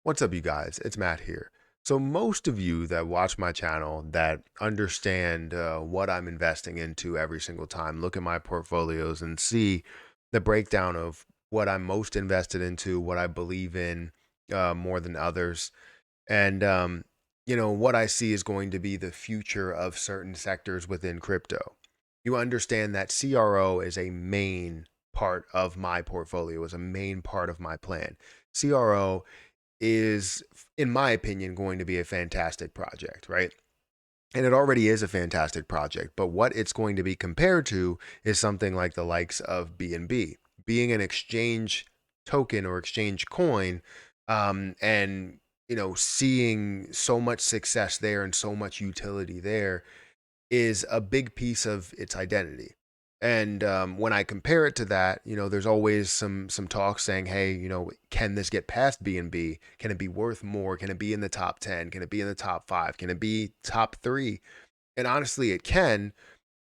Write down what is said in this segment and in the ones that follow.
What's up, you guys? It's Matt here. So, most of you that watch my channel that understand what I'm investing into every single time, look at my portfolios and see the breakdown of what I'm most invested into, what I believe in more than others. And, what I see is going to be the future of certain sectors within crypto. You understand that CRO is a main part of my portfolio, is a main part of my plan. CRO is, in my opinion, going to be a fantastic project, right? And it already is a fantastic project, but what it's going to be compared to is something like the likes of BNB, being an exchange token or exchange coin, and seeing so much success there and so much utility there is a big piece of its identity. And when I compare it to that, there's always some talk saying, hey, can this get past BNB? Can it be worth more? Can it be in the top 10? Can it be in the top 5? Can it be top 3? And honestly, it can.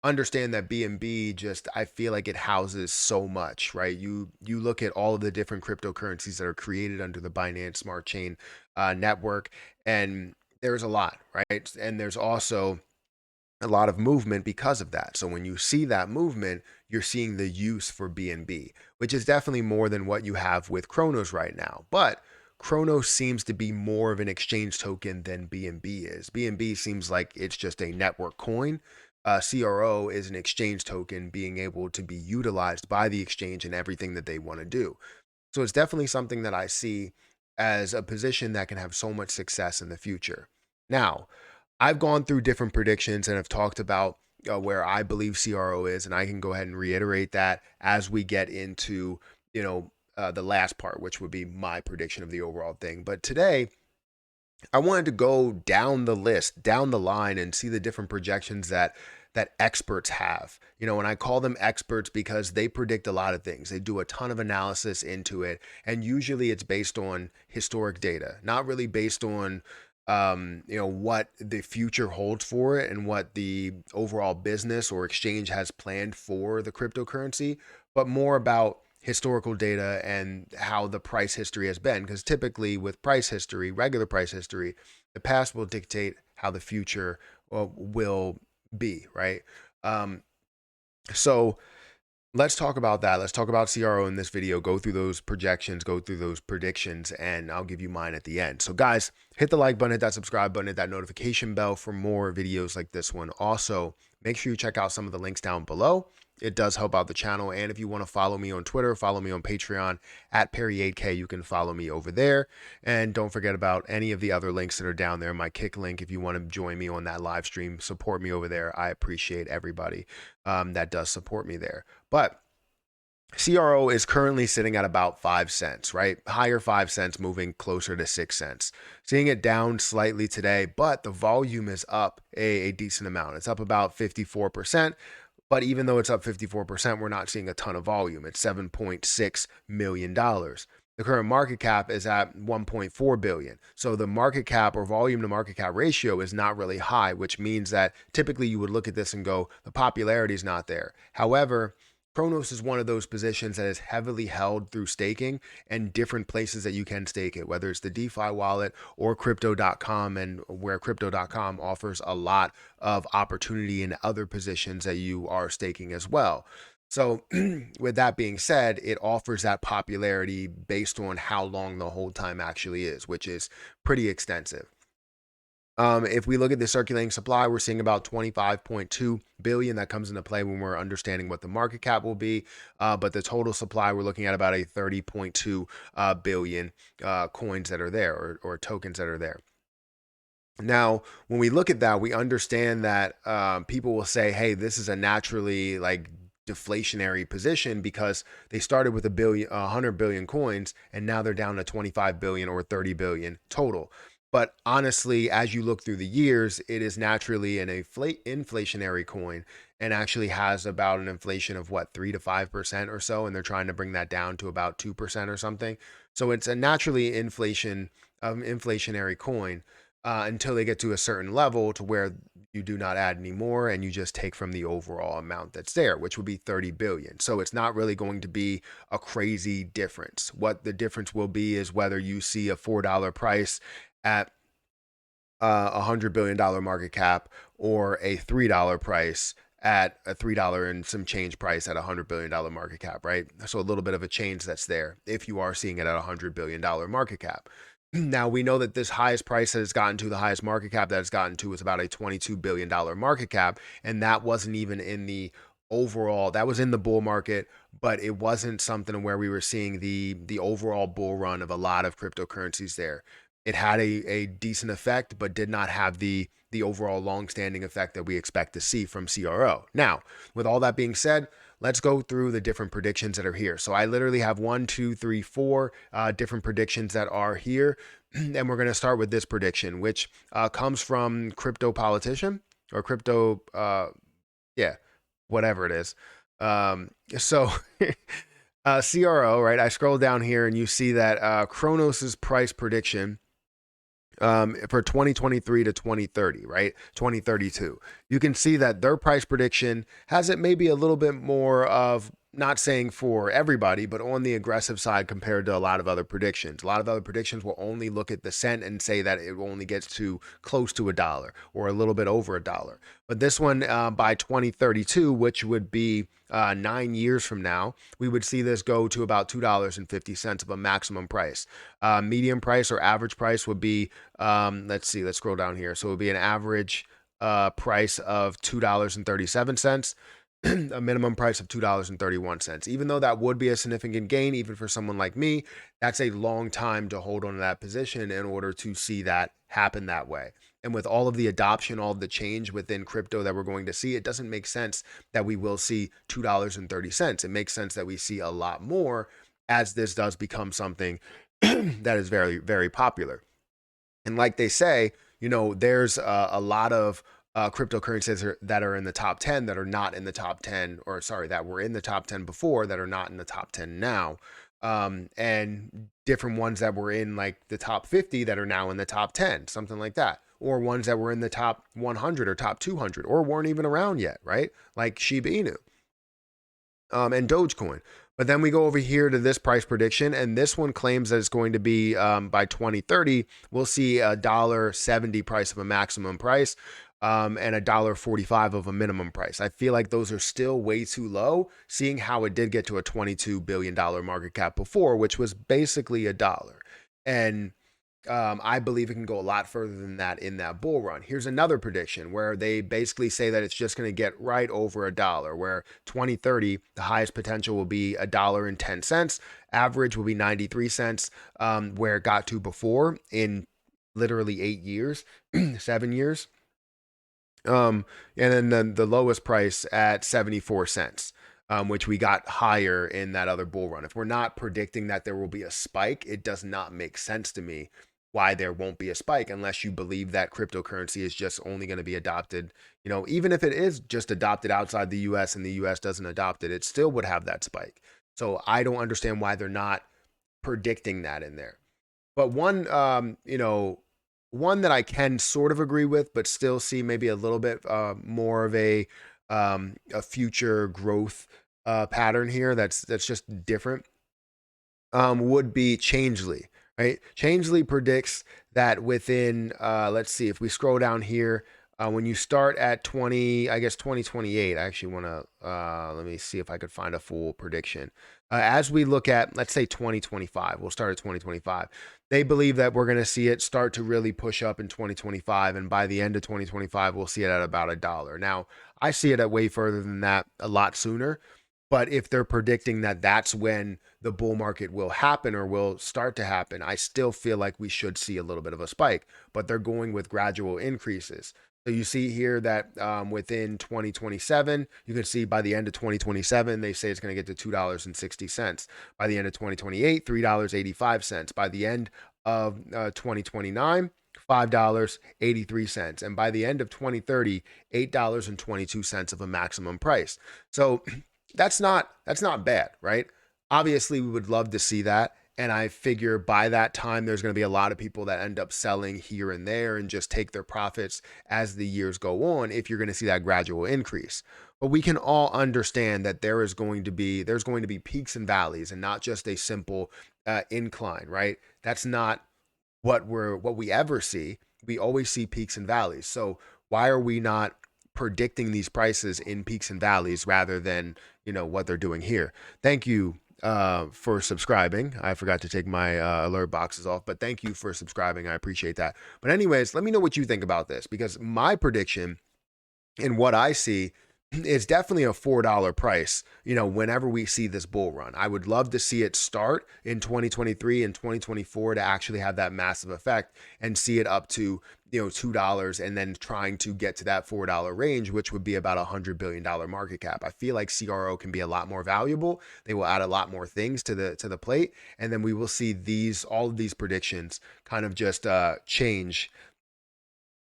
Understand that BNB, just I feel like it houses so much, right? You look at all of the different cryptocurrencies that are created under the Binance Smart Chain network, and there's a lot, right? And there's also a lot of movement because of that. So when you see that movement, you're seeing the use for BNB, which is definitely more than what you have with Chronos right now. But Chronos seems to be more of an exchange token than BNB is. BNB seems like it's just a network coin. CRO is an exchange token being able to be utilized by the exchange and everything that they want to do. So it's definitely something that I see as a position that can have so much success in the future. Now, I've gone through different predictions and have talked about where I believe CRO is, and I can go ahead and reiterate that as we get into the last part, which would be my prediction of the overall thing. But today, I wanted to go down the list, down the line, and see the different projections that experts have. And I call them experts because they predict a lot of things. They do a ton of analysis into it, and usually it's based on historic data, not really based on what the future holds for it and what the overall business or exchange has planned for the cryptocurrency, but more about historical data and how the price history has been. Because typically, with price history, regular price history, the past will dictate how the future will be, right? Um, so let's talk about that. Let's talk about CRO in this video, go through those projections, go through those predictions, and I'll give you mine at the end. So guys, hit the like button, hit that subscribe button, hit that notification bell for more videos like this one. Also, make sure you check out some of the links down below. It does help out the channel. And if you want to follow me on Twitter, follow me on Patreon at Perry8K. You can follow me over there. And don't forget about any of the other links that are down there. My Kick link, if you want to join me on that live stream, support me over there. I appreciate everybody that does support me there. But CRO is currently sitting at about 5 cents, right? Higher 5 cents, moving closer to 6 cents. Seeing it down slightly today, but the volume is up a decent amount. It's up about 54%. But even though it's up 54%, we're not seeing a ton of volume. It's $7.6 million. The current market cap is at 1.4 billion. So the market cap or volume to market cap ratio is not really high, which means that typically you would look at this and go, the popularity is not there. However, Kronos is one of those positions that is heavily held through staking and different places that you can stake it, whether it's the DeFi wallet or crypto.com, and where crypto.com offers a lot of opportunity in other positions that you are staking as well. So with that being said, it offers that popularity based on how long the hold time actually is, which is pretty extensive. If we look at the circulating supply, we're seeing about 25.2 billion. That comes into play when we're understanding what the market cap will be. But the total supply, we're looking at about a 30.2 billion coins that are there, or tokens that are there. Now, when we look at that, we understand that people will say, hey, this is a naturally deflationary position because they started with 100 billion coins and now they're down to 25 billion or 30 billion total. But honestly, as you look through the years, it is naturally an inflationary coin and actually has about an inflation of 3 to 5% or so. And they're trying to bring that down to about 2% or something. So it's a naturally inflationary coin. until they get to a certain level to where you do not add any more and you just take from the overall amount that's there, which would be 30 billion. So it's not really going to be a crazy difference. What the difference will be is whether you see a $4 price at $100 billion market cap, or a $3 price at a $3 and some change price at $100 billion market cap, right? So a little bit of a change that's there if you are seeing it at $100 billion market cap. Now we know that this highest price that it's gotten to, the highest market cap that it's gotten to, is about a $22 billion market cap, and that wasn't even in the overall. That was in the bull market, but it wasn't something where we were seeing the overall bull run of a lot of cryptocurrencies there. It had a decent effect, but did not have the overall long-standing effect that we expect to see from CRO. Now, with all that being said, let's go through the different predictions that are here. So I literally have 1, 2, 3, 4 different predictions that are here. And we're going to start with this prediction, which comes from Crypto Politician or Crypto, yeah, whatever it is. So CRO, right? I scroll down here and you see that Kronos's price prediction for 2023 to 2030, right? 2032. You can see that their price prediction has it maybe a little bit more of, not saying for everybody, but on the aggressive side compared to a lot of other predictions. A lot of other predictions will only look at the cent and say that it only gets to close to $1 or a little bit over $1. But this one, by 2032, which would be 9 years from now, we would see this go to about $2.50 of a maximum price. Medium price or average price would be, let's see, let's scroll down here. So it would be an average price of $2.37. A minimum price of $2.31. Even though that would be a significant gain, even for someone like me, that's a long time to hold on to that position in order to see that happen that way. And with all of the adoption, all of the change within crypto that we're going to see, it doesn't make sense that we will see $2.30. It makes sense that we see a lot more as this does become something that is very, very popular. And like they say, there's a lot of cryptocurrencies that are in the top 10 that are not in the top 10, or sorry, that were in the top 10 before that are not in the top 10 now. And different ones that were in like the top 50 that are now in the top 10, something like that. Or ones that were in the top 100 or top 200 or weren't even around yet, right? Like Shiba Inu and Dogecoin. But then we go over here to this price prediction, and this one claims that it's going to be by 2030, we'll see $1.70 price of a maximum price, and $1.45 of a minimum price. I feel like those are still way too low, seeing how it did get to a $22 billion market cap before, which was basically $1. And I believe it can go a lot further than that in that bull run. Here's another prediction where they basically say that it's just going to get right over $1, where 2030, the highest potential will be $1.10. Average will be 93 cents, where it got to before in literally 8 years, 7 years. And then the lowest price at 74 cents. Which we got higher in that other bull run. If we're not predicting that there will be a spike, it does not make sense to me why there won't be a spike unless you believe that cryptocurrency is just only going to be adopted. Even if it is just adopted outside the US and the US doesn't adopt it, it still would have that spike. So I don't understand why they're not predicting that in there. But one that I can sort of agree with, but still see maybe a little bit more of a future growth pattern here that's just different, would be Changely, right? Changely predicts that within, let's see, if we scroll down here, when you start at 2028, I actually want to, let me see if I could find a full prediction. As we look at, let's say 2025, we'll start at 2025. They believe that we're going to see it start to really push up in 2025. And by the end of 2025, we'll see it at about $1. Now, I see it at way further than that, a lot sooner. But if they're predicting that that's when the bull market will happen or will start to happen, I still feel like we should see a little bit of a spike, but they're going with gradual increases. So you see here that within 2027, you can see by the end of 2027, they say it's going to get to $2.60. By the end of 2028, $3.85. By the end of 2029, $5.83. And by the end of 2030, $8.22 of a maximum price. So that's not bad, right? Obviously, we would love to see that. And I figure by that time, there's going to be a lot of people that end up selling here and there and just take their profits as the years go on if you're going to see that gradual increase. But we can all understand that there's going to be peaks and valleys and not just a simple incline, right? That's not what we ever see. We always see peaks and valleys. So why are we not predicting these prices in peaks and valleys rather than, what they're doing here? Thank you for subscribing. I forgot to take my alert boxes off, but thank you for subscribing. I appreciate that. But anyways, let me know what you think about this, because my prediction and what I see is definitely a $4 price, whenever we see this bull run. I would love to see it start in 2023 and 2024 to actually have that massive effect and see it up to, $2 and then trying to get to that $4 range, which would be about $100 billion market cap. I feel like CRO can be a lot more valuable. They will add a lot more things to the plate. And then we will see all of these predictions kind of just change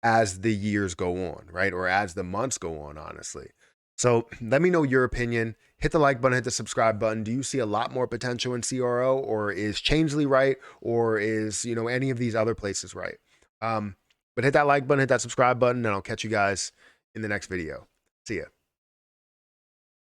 as the years go on, right? Or as the months go on, honestly. So let me know your opinion. Hit the like button, hit the subscribe button. Do you see a lot more potential in CRO, or is Changeley right? Or is, any of these other places right? But hit that like button, hit that subscribe button, and I'll catch you guys in the next video. See ya.